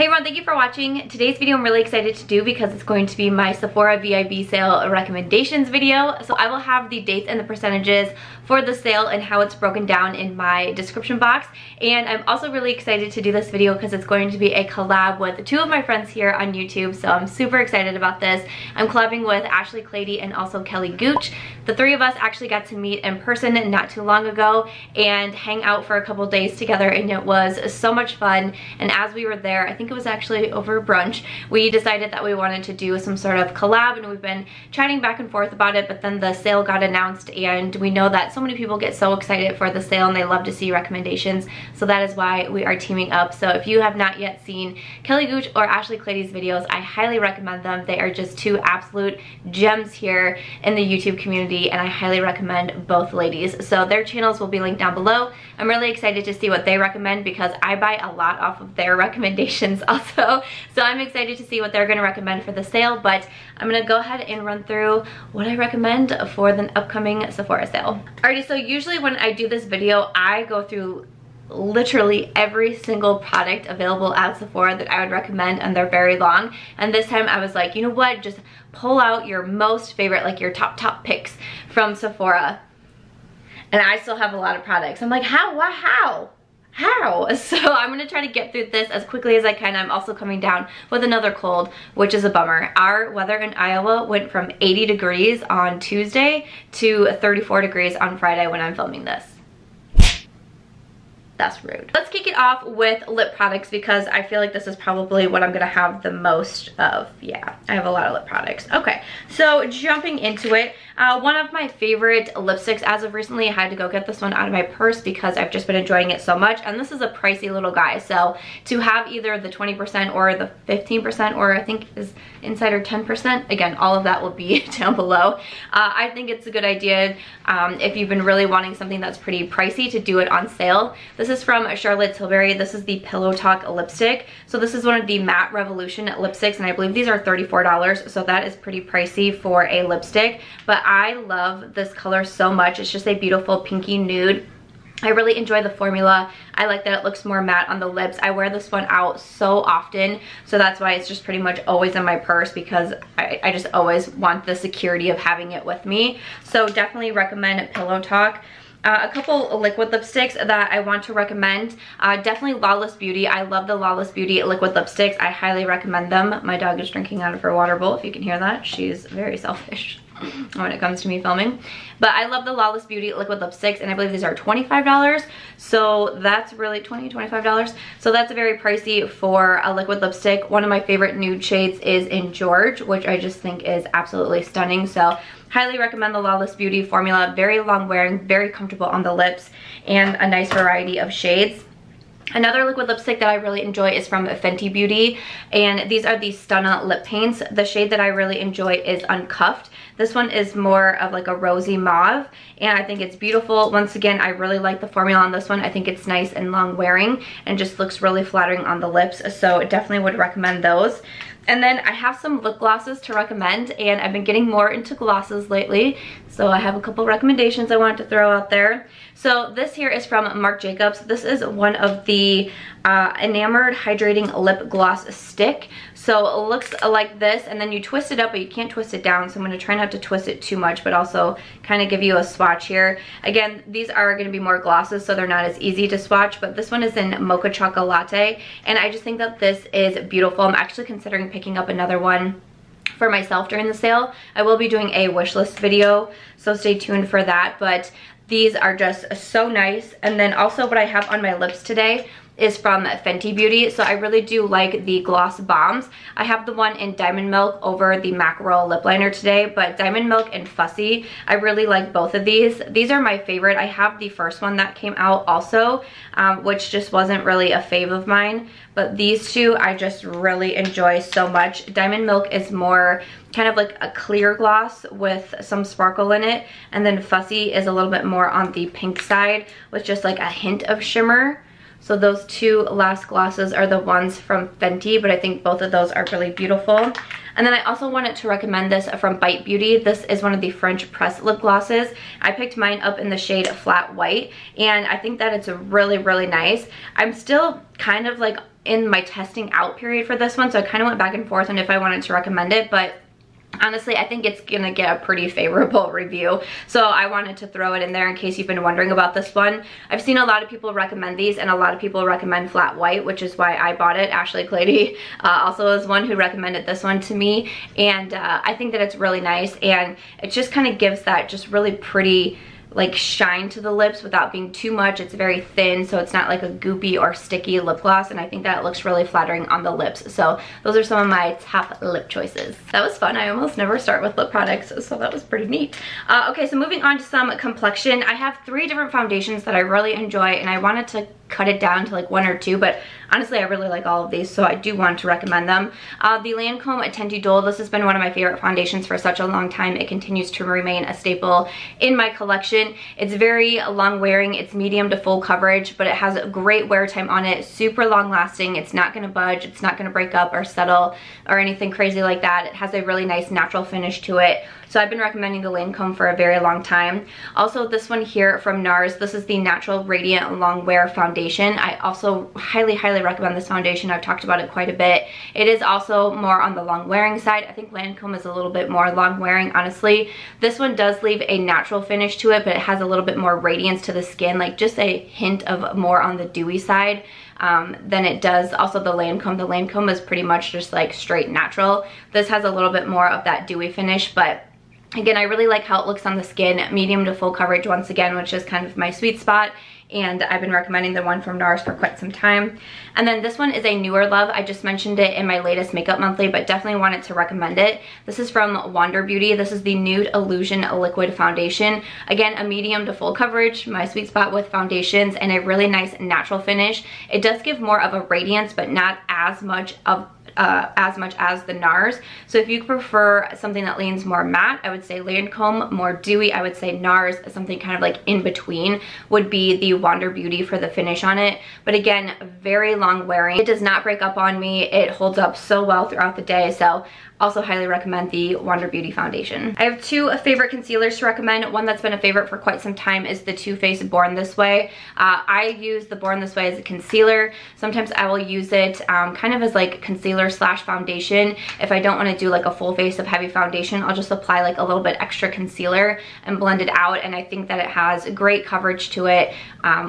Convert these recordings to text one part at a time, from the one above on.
Hey everyone, thank you for watching. Today's video I'm really excited to do because it's going to be my Sephora Vib sale recommendations video. So I will have the dates and the percentages for the sale and how it's broken down in my description box. And I'm also really excited to do this video because it's going to be a collab with two of my friends here on YouTube. So I'm super excited about this. I'm collabing with Ashley, Klaty, and also Kelly Gooch. The three of us actually got to meet in person not too long ago and hang out for a couple days together, and it was so much fun. And as we were there, I think it was actually over brunch, we decided that we wanted to do some sort of collab, and we've been chatting back and forth about it, but then the sale got announced, and we know that so many people get so excited for the sale and they love to see recommendations, so that is why we are teaming up. So if you have not yet seen Kelly Gooch or Ashley Klaty's videos, I highly recommend them. They are just two absolute gems here in the YouTube community, and I highly recommend both ladies. So their channels will be linked down below. I'm really excited to see what they recommend because I buy a lot off of their recommendations also. So I'm excited to see what they're going to recommend for the sale, but I'm going to go ahead and run through what I recommend for the upcoming Sephora sale. Alrighty, so usually when I do this video, I go through literally every single product available at Sephora that I would recommend, and they're very long. And this time I was like, you know what, just pull out your most favorite, like your top picks from Sephora. And I still have a lot of products. I'm like, how? So I'm gonna try to get through this as quickly as I can. I'm also coming down with another cold, which is a bummer. Our weather in Iowa went from 80 degrees on Tuesday to 34 degrees on Friday when I'm filming this. That's rude. Let's kick it off with lip products because I feel like this is probably what I'm gonna have the most of. Yeah, I have a lot of lip products. Okay, so jumping into it, one of my favorite lipsticks as of recently, I had to go get this one out of my purse because I've just been enjoying it so much, and this is a pricey little guy. So to have either the 20% or the 15%, or I think is Insider 10%, again, all of that will be down below. I think it's a good idea if you've been really wanting something that's pretty pricey to do it on sale. This is from Charlotte Tilbury. This is the Pillowtalk lipstick. So this is one of the Matte Revolution lipsticks, and I believe these are $34, so that is pretty pricey for a lipstick. But I love this color so much. It's just a beautiful pinky nude. I really enjoy the formula. I like that it looks more matte on the lips. I wear this one out so often, so that's why it's just pretty much always in my purse, because I just always want the security of having it with me. So definitely recommend Pillowtalk. A couple liquid lipsticks that I want to recommend. Definitely Lawless Beauty. I love the Lawless Beauty liquid lipsticks. I highly recommend them. My dog is drinking out of her water bowl, if you can hear that. She's very selfish when it comes to me filming. But I love the Lawless Beauty liquid lipsticks, and I believe these are $25. So that's really $25. So that's very pricey for a liquid lipstick. One of my favorite nude shades is in George, which I just think is absolutely stunning. So highly recommend the Lawless Beauty formula. Very long wearing, very comfortable on the lips, and a nice variety of shades. Another liquid lipstick that I really enjoy is from Fenty Beauty, and these are the Stunna lip paints. The shade that I really enjoy is Uncuffed. This one is more of like a rosy mauve, and I think it's beautiful. Once again, I really like the formula on this one. I think it's nice and long wearing and just looks really flattering on the lips, so definitely would recommend those. And then I have some lip glosses to recommend, and I've been getting more into glosses lately, so I have a couple recommendations I wanted to throw out there. So this here is from Marc Jacobs. This is one of the enamored hydrating lip gloss stick. So it looks like this, and then you twist it up, but you can't twist it down, so I'm going to try not to twist it too much, but also kind of give you a swatch here. Again, these are going to be more glosses, so they're not as easy to swatch, but this one is in Mocha ChocoLatte, and I just think that this is beautiful. I'm actually considering picking up another one for myself during the sale. I will be doing a wish list video, so stay tuned for that, but these are just so nice. And then also what I have on my lips today is from Fenty Beauty. So I really do like the gloss bombs. I have the one in Diamond Milk over the Mackerel lip liner today, but Diamond Milk and Fussy, I really like both of these. These are my favorite. I have the first one that came out also, which just wasn't really a fave of mine, but these two I just really enjoy so much. Diamond Milk is more kind of like a clear gloss with some sparkle in it, and then Fussy is a little bit more on the pink side with just like a hint of shimmer. So those two last glosses are the ones from Fenty, but I think both of those are really beautiful. And then I also wanted to recommend this from Bite Beauty. This is one of the French press lip glosses. I picked mine up in the shade Flat White, and I think that it's really, really nice. I'm still kind of like in my testing out period for this one, so I kind of went back and forth on if I wanted to recommend it, but honestly, I think it's gonna get a pretty favorable review, so I wanted to throw it in there in case you've been wondering about this one. I've seen a lot of people recommend these, and a lot of people recommend Flat White, which is why I bought it. Actually, Klaty also is one who recommended this one to me, and I think that it's really nice, and it just kind of gives that just really pretty like shine to the lips without being too much. It's very thin, so it's not like a goopy or sticky lip gloss, and I think that it looks really flattering on the lips. So those are some of my top lip choices. That was fun. I almost never start with lip products, so that was pretty neat. Okay, so moving on to some complexion. I have 3 different foundations that I really enjoy, and I wanted to cut it down to like 1 or 2, but honestly I really like all of these, so I do want to recommend them. The Lancome Teint Idole, this has been one of my favorite foundations for such a long time. It continues to remain a staple in my collection. It's very long wearing, it's medium to full coverage, but it has a great wear time on it, super long lasting. It's not going to budge, it's not going to break up or settle or anything crazy like that. It has a really nice natural finish to it. So I've been recommending the Lancome for a very long time. Also, this one here from Nars, this is the Natural Radiant Long Wear Foundation. I also highly, highly recommend this foundation. I've talked about it quite a bit. It is also more on the long wearing side. I think Lancome is a little bit more long wearing, honestly. This one does leave a natural finish to it, but it has a little bit more radiance to the skin, like just a hint of more on the dewy side. Than it does also the Lancome. The Lancome is pretty much just like straight natural. This has a little bit more of that dewy finish, but again, I really like how it looks on the skin, medium to full coverage once again, which is kind of my sweet spot. And I've been recommending the one from Nars for quite some time. And then this one is a newer love. I just mentioned it in my latest Makeup Monthly, but definitely wanted to recommend it. This is from Wander Beauty. This is the Nude Illusion Liquid Foundation. Again, a medium to full coverage, my sweet spot with foundations, and a really nice natural finish. It does give more of a radiance, but not as much as the Nars. So if you prefer something that leans more matte, I would say Lancome. More dewy, I would say Nars. Something kind of like in between would be the Wander Beauty for the finish on it. But again, very long wearing. It does not break up on me. It holds up so well throughout the day. So also highly recommend the Wander Beauty foundation. I have 2 favorite concealers to recommend. One that's been a favorite for quite some time is the Too Faced Born This Way. I use the Born This Way as a concealer. Sometimes I will use it kind of as like concealer slash foundation. If I don't want to do like a full face of heavy foundation, I'll just apply like a little bit extra concealer and blend it out, and I think that it has great coverage to it,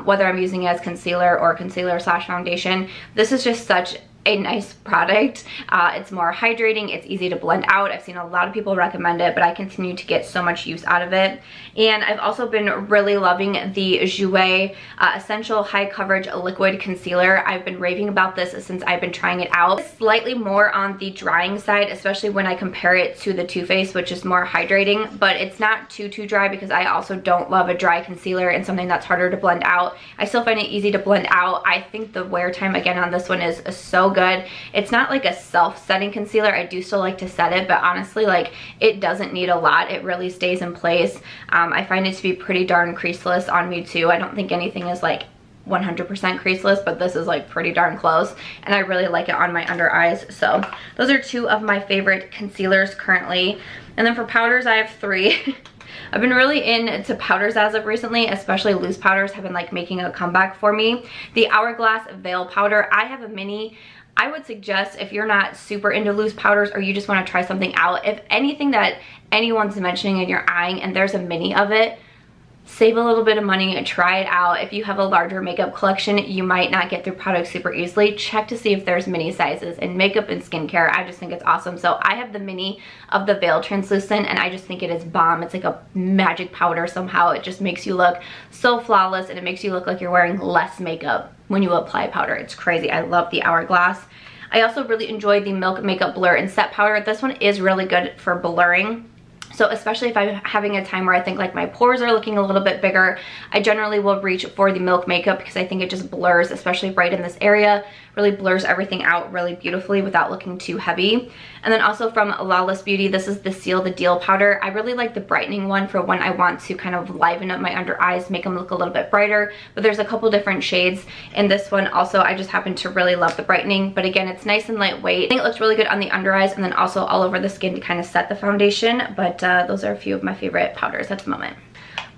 whether I'm using it as concealer or concealer slash foundation. This is just such a nice product. It's more hydrating, it's easy to blend out. I've seen a lot of people recommend it, but I continue to get so much use out of it. And I've also been really loving the Jouer Essential High Coverage Liquid Concealer. I've been raving about this since I've been trying it out. It's slightly more on the drying side, especially when I compare it to the Too Faced, which is more hydrating, but it's not too dry because I also don't love a dry concealer and something that's harder to blend out. I still find it easy to blend out. I think the wear time again on this one is so good. It's not like a self-setting concealer. I do still like to set it, but honestly, like, it doesn't need a lot. It really stays in place. I find it to be pretty darn creaseless on me too. I don't think anything is like 100% creaseless, but this is like pretty darn close, and I really like it on my under eyes. So those are 2 of my favorite concealers currently. And then for powders, I have 3. I've been really into powders as of recently, especially loose powders have been like making a comeback for me. The Hourglass Veil powder, I have a mini. I would suggest if you're not super into loose powders or you just want to try something out, if anything that anyone's mentioning and you're eyeing and there's a mini of it, save a little bit of money and try it out. If you have a larger makeup collection, you might not get through products super easily. Check to see if there's mini sizes in makeup and skincare. I just think it's awesome. So I have the mini of the Veil Translucent, and I just think it is bomb. It's like a magic powder somehow. It just makes you look so flawless, and it makes you look like you're wearing less makeup when you apply powder. It's crazy. I love the Hourglass. I also really enjoy the Milk Makeup Blur and Set Powder. This one is really good for blurring. So especially if I'm having a time where I think like my pores are looking a little bit bigger, I generally will reach for the Milk Makeup because I think it just blurs, especially right in this area, really blurs everything out really beautifully without looking too heavy. And then also from Lawless Beauty, this is the Seal the Deal powder. I really like the brightening one for when I want to kind of liven up my under eyes, make them look a little bit brighter, but there's a couple different shades in this one. Also, I just happen to really love the brightening, but again, it's nice and lightweight. I think it looks really good on the under eyes and then also all over the skin to kind of set the foundation, but those are a few of my favorite powders at the moment.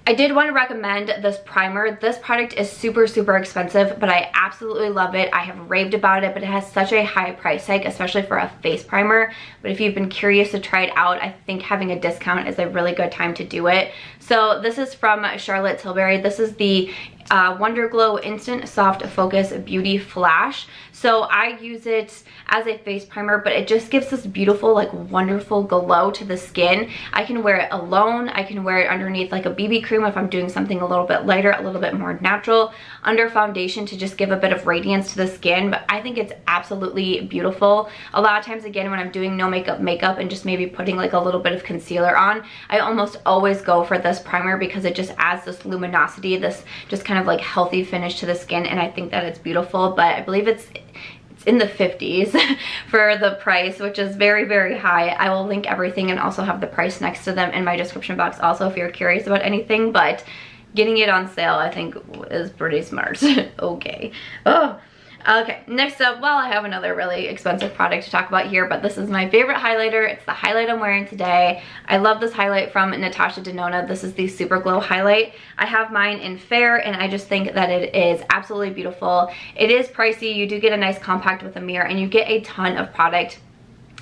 I did want to recommend this primer. This product is super, super expensive, but I absolutely love it. I have raved about it, but it has such a high price tag, especially for a face primer. But if you've been curious to try it out, I think having a discount is a really good time to do it. So this is from Charlotte Tilbury. This is the Wonder Glow Instant Soft Focus Beauty Flash. So I use it as a face primer, but it just gives this beautiful, like, wonderful glow to the skin. I can wear it alone. I can wear it underneath like a BB cream if I'm doing something a little bit lighter, a little bit more natural, under foundation to just give a bit of radiance to the skin. But I think it's absolutely beautiful. A lot of times, again, when I'm doing no makeup and just maybe putting like a little bit of concealer on, I almost always go for this primer because it just adds this luminosity, this just kind of like healthy finish to the skin, and I think that it's beautiful. But I believe it's in the 50s for the price, which is very, very high. I will link everything and also have the price next to them in my description box also if you're curious about anything, but getting it on sale I think is pretty smart. Okay. Oh. Okay, next up, well, I have another really expensive product to talk about here, but this is my favorite highlighter. It's the highlight I'm wearing today. I love this highlight from Natasha Denona. This is the Super Glow highlight. I have mine in fair, and I just think that it is absolutely beautiful. It is pricey. You do get a nice compact with a mirror, and you get a ton of product.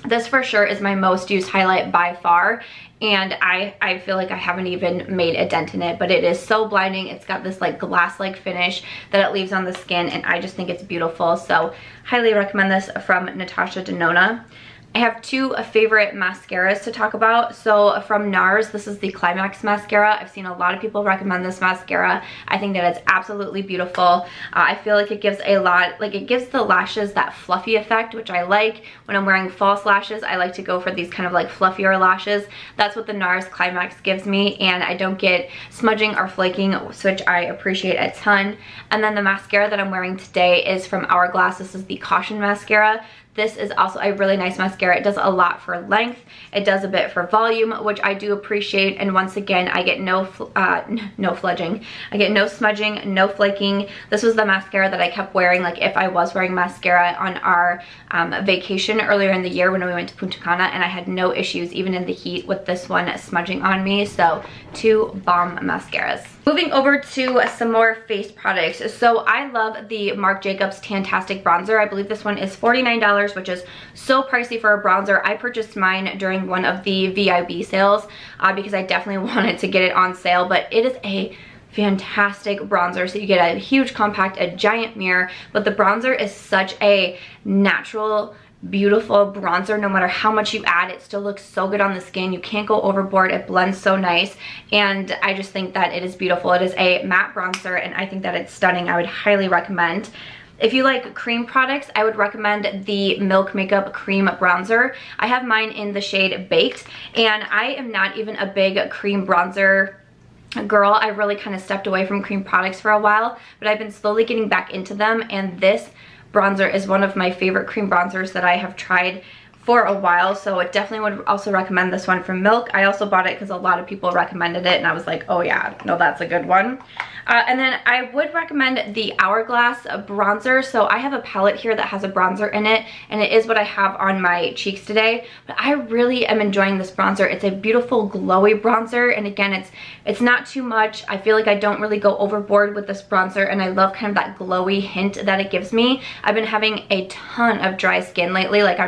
This for sure is my most used highlight by far, and I feel like I haven't even made a dent in it, but it is so blinding. It's got this like glass-like finish that it leaves on the skin, and I just think it's beautiful. So highly recommend this from Natasha Denona. I have two favorite mascaras to talk about. So from Nars, this is the Climax mascara. I've seen a lot of people recommend this mascara. I think that it's absolutely beautiful. I feel like it gives a lot, like it gives the lashes that fluffy effect, which I like. When I'm wearing false lashes, I like to go for these kind of like fluffier lashes. That's what the Nars Climax gives me, and I don't get smudging or flaking, which I appreciate a ton. And then the mascara that I'm wearing today is from Hourglass. This is the Caution mascara. This is also a really nice mascara. It does a lot for length. It does a bit for volume, which I do appreciate. And once again, I get no fledging. I get no smudging, no flaking. This was the mascara that I kept wearing, like if I was wearing mascara on our vacation earlier in the year when we went to Punta Cana, and I had no issues even in the heat with this one smudging on me. So two bomb mascaras. Moving over to some more face products. So I love the Marc Jacobs Tantastic Bronzer. I believe this one is $49, which is so pricey for a bronzer. I purchased mine during one of the VIB sales because I definitely wanted to get it on sale, but it is a fantastic bronzer. So you get a huge compact, a giant mirror, but the bronzer is such a natural, beautiful bronzer. No matter how much you add, it still looks so good on the skin. You can't go overboard. It blends so nice, and I just think that it is beautiful. It is a matte bronzer, and I think that it's stunning. I would highly recommend. If you like cream products, I would recommend the Milk Makeup Cream Bronzer. I have mine in the shade Baked, and I am not even a big cream bronzer girl. I really kind of stepped away from cream products for a while, but I've been slowly getting back into them, and this bronzer is one of my favorite cream bronzers that I have tried for a while, so it definitely would also recommend this one from Milk. I also bought it because a lot of people recommended it, and I was like, oh yeah, no, that's a good one. And then I would recommend the Hourglass bronzer. So I have a palette here that has a bronzer in it, and it is what I have on my cheeks today, but I really am enjoying this bronzer. It's a beautiful glowy bronzer, and again, it's not too much. I feel like I don't really go overboard with this bronzer, and I love kind of that glowy hint that it gives me. I've been having a ton of dry skin lately. Like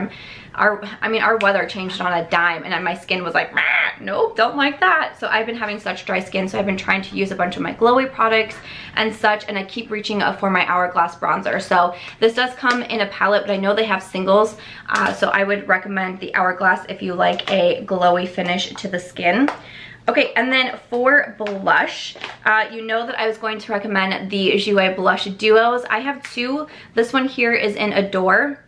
our weather changed on a dime, and my skin was like, nope, don't like that. So I've been having such dry skin, so I've been trying to use a bunch of my glowy products and such, and I keep reaching up for my Hourglass bronzer. So this does come in a palette, but I know they have singles, so I would recommend the Hourglass if you like a glowy finish to the skin. Okay, and then for blush, you know that I was going to recommend the Jouer blush duos. I have two. This one here is in Adore.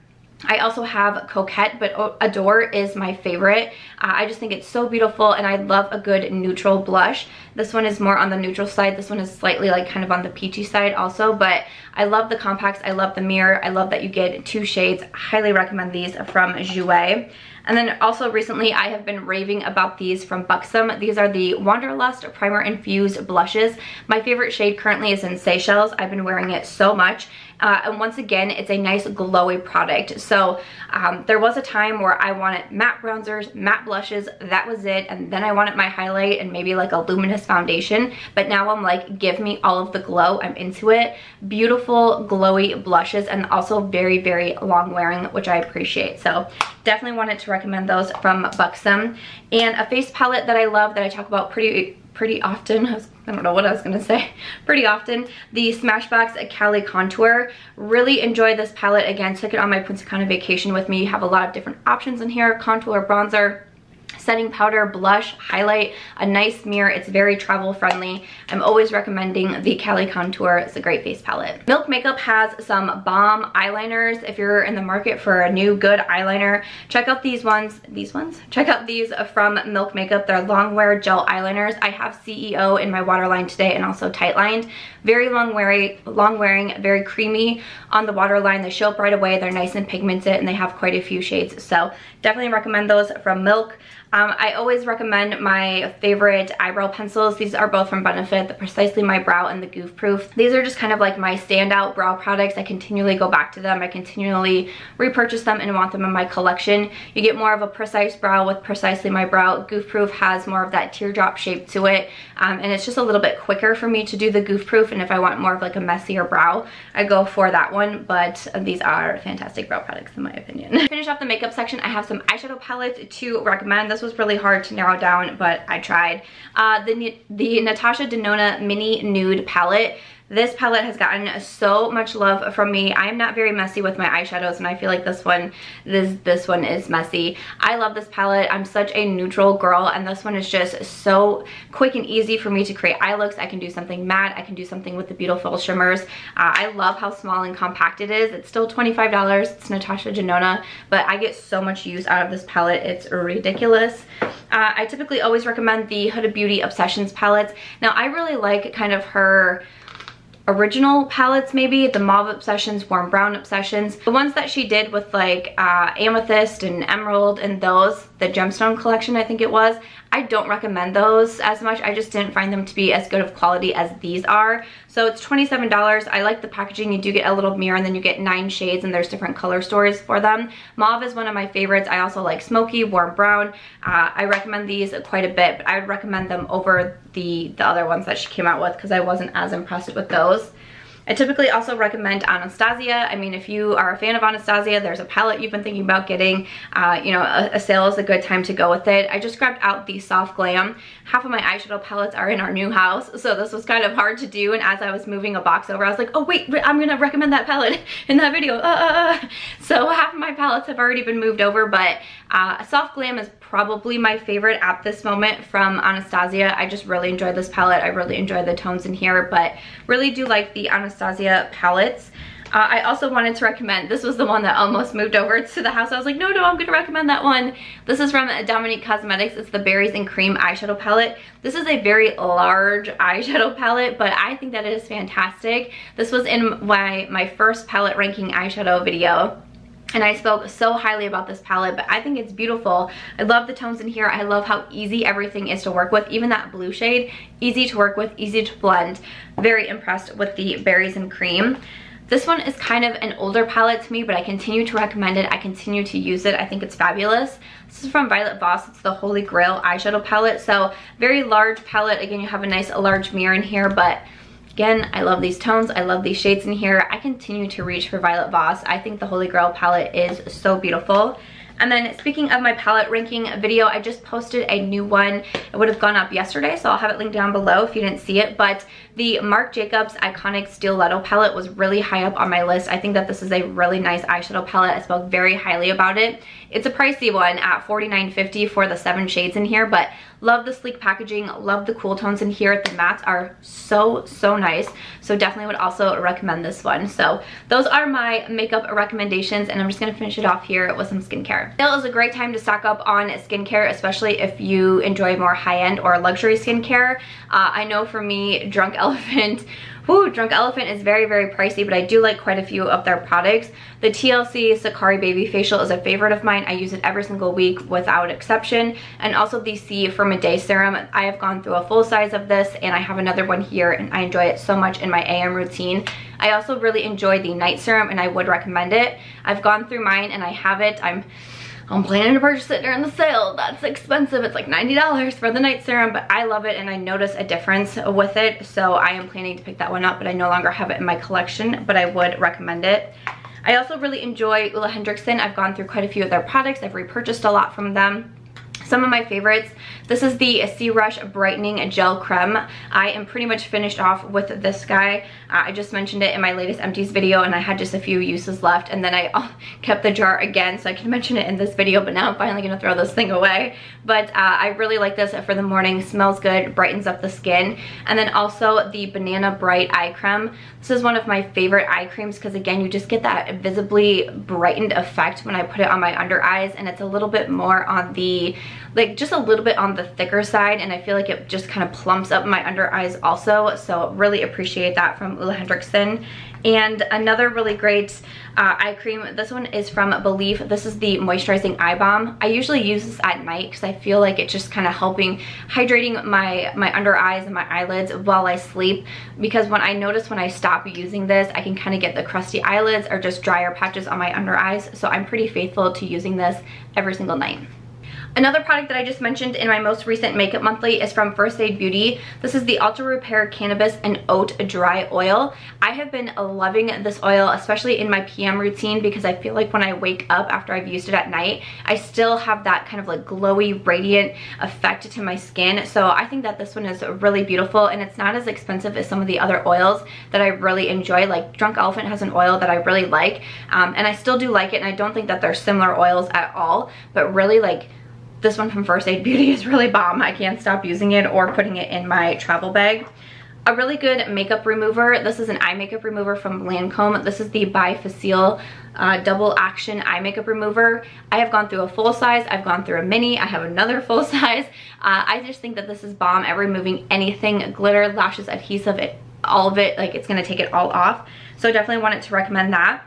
I also have Coquette, but Adore is my favorite. I just think it's so beautiful, and I love a good neutral blush. This one is more on the neutral side. This one is slightly like kind of on the peachy side also, but I love the compacts. I love the mirror. I love that you get two shades. I highly recommend these from Jouer. And then also recently I have been raving about these from Buxom. These are the Wanderlust Primer Infused Blushes. My favorite shade currently is in Seychelles. I've been wearing it so much. And once again, it's a nice glowy product. So there was a time where I wanted matte bronzers, matte blushes, that was it. And then I wanted my highlight and maybe like a luminous foundation. But now I'm like, give me all of the glow. I'm into it. Beautiful glowy blushes and also very, very long wearing, which I appreciate. So definitely wanted to recommend those from Buxom. And a face palette that I love that I talk about pretty often, I don't know what I was gonna say, pretty often, the Smashbox Cali Contour. Really enjoy this palette. Again, took it on my Punta Cana vacation with me. You have a lot of different options in here: contour, bronzer, setting powder, blush, highlight, a nice mirror. It's very travel friendly. I'm always recommending the Cali Contour. It's a great face palette. Milk Makeup has some bomb eyeliners. If you're in the market for a new good eyeliner, check out these ones. Check out these from Milk Makeup. They're Longwear gel eyeliners. I have CEO in my waterline today and also tight lined. Very long wearing, very creamy on the waterline. They show up right away. They're nice and pigmented and they have quite a few shades. So definitely recommend those from Milk. I always recommend my favorite eyebrow pencils. These are both from Benefit, the Precisely My Brow and the Goof Proof. These are just kind of like my standout brow products. I continually go back to them. I continually repurchase them and want them in my collection. You get more of a precise brow with Precisely My Brow. Goof Proof has more of that teardrop shape to it, and it's just a little bit quicker for me to do the Goof Proof, and if I want more of like a messier brow, I go for that one. But these are fantastic brow products in my opinion. To finish off the makeup section, I have some eyeshadow palettes to recommend. This was really hard to narrow down, but I tried. The Natasha Denona Mini Nude palette. This palette has gotten so much love from me. I'm not very messy with my eyeshadows, and I feel like this one is messy. I love this palette. I'm such a neutral girl, and this one is just so quick and easy for me to create eye looks. I can do something matte. I can do something with the beautiful shimmers. I love how small and compact it is. It's still $25. It's Natasha Denona, but I get so much use out of this palette. It's ridiculous. I typically always recommend the Huda Beauty Obsessions palettes. Now, I really like kind of her original palettes, maybe the Mauve Obsessions, Warm Brown Obsessions, the ones that she did with like Amethyst and Emerald and those, the Gemstone collection I think it was. I don't recommend those as much. I just didn't find them to be as good of quality as these are. So it's $27. I like the packaging. You do get a little mirror and then you get 9 shades and there's different color stories for them. Mauve is one of my favorites. I also like Smoky, Warm Brown. I recommend these quite a bit, but I would recommend them over the other ones that she came out with because I wasn't as impressed with those. I typically also recommend Anastasia. I mean, if you are a fan of Anastasia, there's a palette you've been thinking about getting, you know, a sale is a good time to go with it. I just grabbed out the Soft Glam. Half of my eyeshadow palettes are in our new house, so this was kind of hard to do, and as I was moving a box over, I was like, oh wait, I'm gonna recommend that palette in that video. So half of my palettes have already been moved over, but Soft Glam is probably my favorite at this moment from Anastasia. I just really enjoy this palette. I really enjoy the tones in here, but really do like the Anastasia palettes. I also wanted to recommend, this was the one that almost moved over to the house. I was like, no, I'm gonna recommend that one. This is from Dominique Cosmetics. It's the Berries and Cream eyeshadow palette. This is a very large eyeshadow palette, but I think that it is fantastic. This was in my first palette ranking eyeshadow video, and I spoke so highly about this palette, but I think it's beautiful. I love the tones in here. I love how easy everything is to work with. Even that blue shade, easy to work with, easy to blend. Very impressed with the Berries and Cream. This one is kind of an older palette to me, but I continue to recommend it. I continue to use it. I think it's fabulous. This is from Violet Voss. It's the Holy Grail eyeshadow palette. So very large palette. Again, you have a nice large mirror in here, but again, I love these tones. I love these shades in here. I continue to reach for Violet Voss. I think the Holy Grail palette is so beautiful. And then speaking of my palette ranking video, I just posted a new one. It would have gone up yesterday, so I'll have it linked down below if you didn't see it. But the Marc Jacobs Iconic Stiletto palette was really high up on my list. I think that this is a really nice eyeshadow palette. I spoke very highly about it. It's a pricey one at $49.50 for the 7 shades in here, but love the sleek packaging, love the cool tones in here. The mattes are so nice, so definitely would also recommend this one. So those are my makeup recommendations, and I'm just gonna finish it off here with some skincare. Sale is a great time to stock up on skincare, especially if you enjoy more high-end or luxury skincare. I know for me, Drunk Elephant Ooh, Drunk Elephant is very, very pricey, but I do like quite a few of their products. The TLC Sakari Baby Facial is a favorite of mine. I use it every single week without exception. And also the C from a Day Serum. I have gone through a full size of this, and I have another one here, and I enjoy it so much in my AM routine. I also really enjoy the Night Serum, and I would recommend it. I've gone through mine, and I have it. I'm planning to purchase it during the sale. That's expensive. It's like $90 for the Night Serum, but I love it and I notice a difference with it. So I am planning to pick that one up, but I no longer have it in my collection, but I would recommend it. I also really enjoy Ole Henriksen. I've gone through quite a few of their products. I've repurchased a lot from them. Some of my favorites, this is the Sea Rush Brightening Gel Creme. I am pretty much finished off with this guy. I just mentioned it in my latest empties video, and I had just a few uses left, and then I kept the jar again so I can mention it in this video, but now I'm finally going to throw this thing away. But I really like this for the morning. Smells good, brightens up the skin. And then also the Banana Bright Eye Creme. This is one of my favorite eye creams because, again, you just get that visibly brightened effect when I put it on my under eyes, and it's a little bit more on the, like, just a little bit on the thicker side, and I feel like it just kind of plumps up my under eyes also. So really appreciate that from Ole Henriksen. And another really great eye cream, this one is from Believe. This is the Moisturizing Eye Balm. I usually use this at night because I feel like it's just kind of helping hydrating my under eyes and my eyelids while I sleep, because when I notice when I stop using this, I can kind of get the crusty eyelids or just drier patches on my under eyes. So I'm pretty faithful to using this every single night. Another product that I just mentioned in my most recent Makeup Monthly is from First Aid Beauty. This is the Ultra Repair Cannabis and Oat Dry Oil. I have been loving this oil, especially in my PM routine, because I feel like when I wake up after I've used it at night, I still have that kind of like glowy, radiant effect to my skin. So I think that this one is really beautiful, and it's not as expensive as some of the other oils that I really enjoy. Like Drunk Elephant has an oil that I really like, and I still do like it, and I don't think that they're similar oils at all, but really, like, this one from First Aid Beauty is really bomb. I can't stop using it or putting it in my travel bag. A really good makeup remover. This is an eye makeup remover from Lancome. This is the Bifacile Double Action Eye Makeup Remover. I have gone through a full size. I've gone through a mini. I have another full size. I just think that this is bomb at removing anything, glitter, lashes, adhesive, all of it. Like, it's going to take it all off. So definitely wanted to recommend that.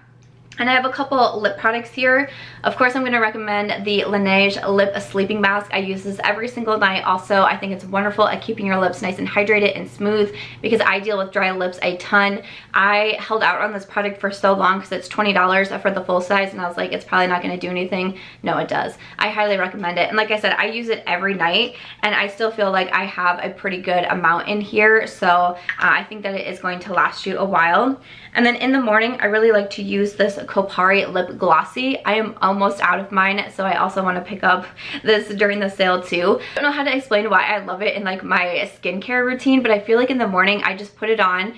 And I have a couple lip products here. Of course, I'm going to recommend the Laneige Lip Sleeping Mask. I use this every single night. Also, I think it's wonderful at keeping your lips nice and hydrated and smooth, because I deal with dry lips a ton. I held out on this product for so long because it's $20 for the full size, and I was like, it's probably not going to do anything. No, it does. I highly recommend it. And like I said, I use it every night, and I still feel like I have a pretty good amount in here. So I think that it is going to last you a while. And then in the morning, I really like to use this Kopari Lip Glossy. I am almost out of mine, so I also want to pick up this during the sale too. I don't know how to explain why I love it in like my skincare routine, but I feel like in the morning I just put it on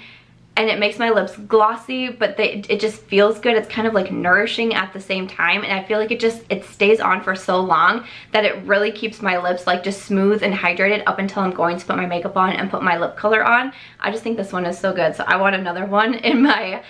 and it makes my lips glossy, but it just feels good. It's kind of like nourishing at the same time, and I feel like it stays on for so long that it really keeps my lips like just smooth and hydrated up until I'm going to put my makeup on and put my lip color on. I just think this one is so good, so I want another one in my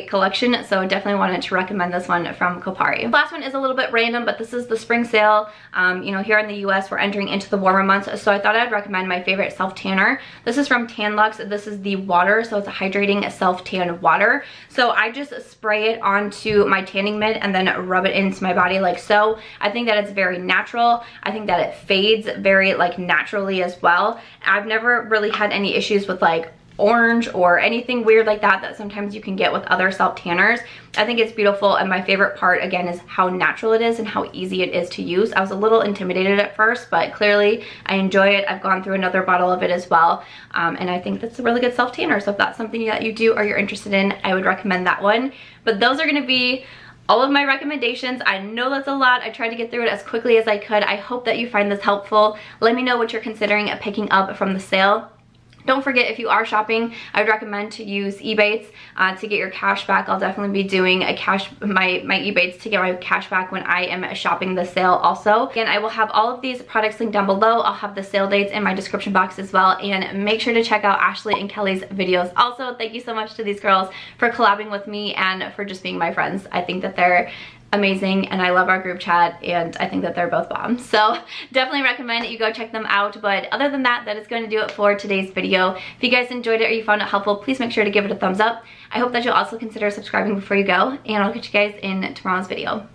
collection, so definitely wanted to recommend this one from Kopari. The last one is a little bit random, but this is the spring sale. You know, here in the US, we're entering into the warmer months, so I thought I'd recommend my favorite self-tanner. This is from Tanlux. This is the water, so it's a hydrating self-tan water. So I just spray it onto my tanning mitt and then rub it into my body like so. I think that it's very natural. I think that it fades very like naturally as well. I've never really had any issues with like orange or anything weird like that sometimes you can get with other self tanners. I think it's beautiful, and my favorite part again is how natural it is and how easy it is to use. I was a little intimidated at first, but clearly I enjoy it. I've gone through another bottle of it as well, and I think that's a really good self tanner. So if that's something that you do or you're interested in, I would recommend that one. But those are going to be all of my recommendations. I know that's a lot. I tried to get through it as quickly as I could. I hope that you find this helpful. Let me know what you're considering picking up from the sale. Don't forget, if you are shopping, I would recommend to use eBates to get your cash back. I'll definitely be doing my eBates to get my cash back when I am shopping the sale also. Again, I will have all of these products linked down below. I'll have the sale dates in my description box as well. And make sure to check out Ashley and Kelly's videos. Also, thank you so much to these girls for collabing with me and for just being my friends. I think that they're amazing, and I love our group chat, and I think that they're both bombs. So definitely recommend that you go check them out. But other than that, that is going to do it for today's video. If you guys enjoyed it or you found it helpful, please make sure to give it a thumbs up. I hope that you'll also consider subscribing before you go, and I'll catch you guys in tomorrow's video.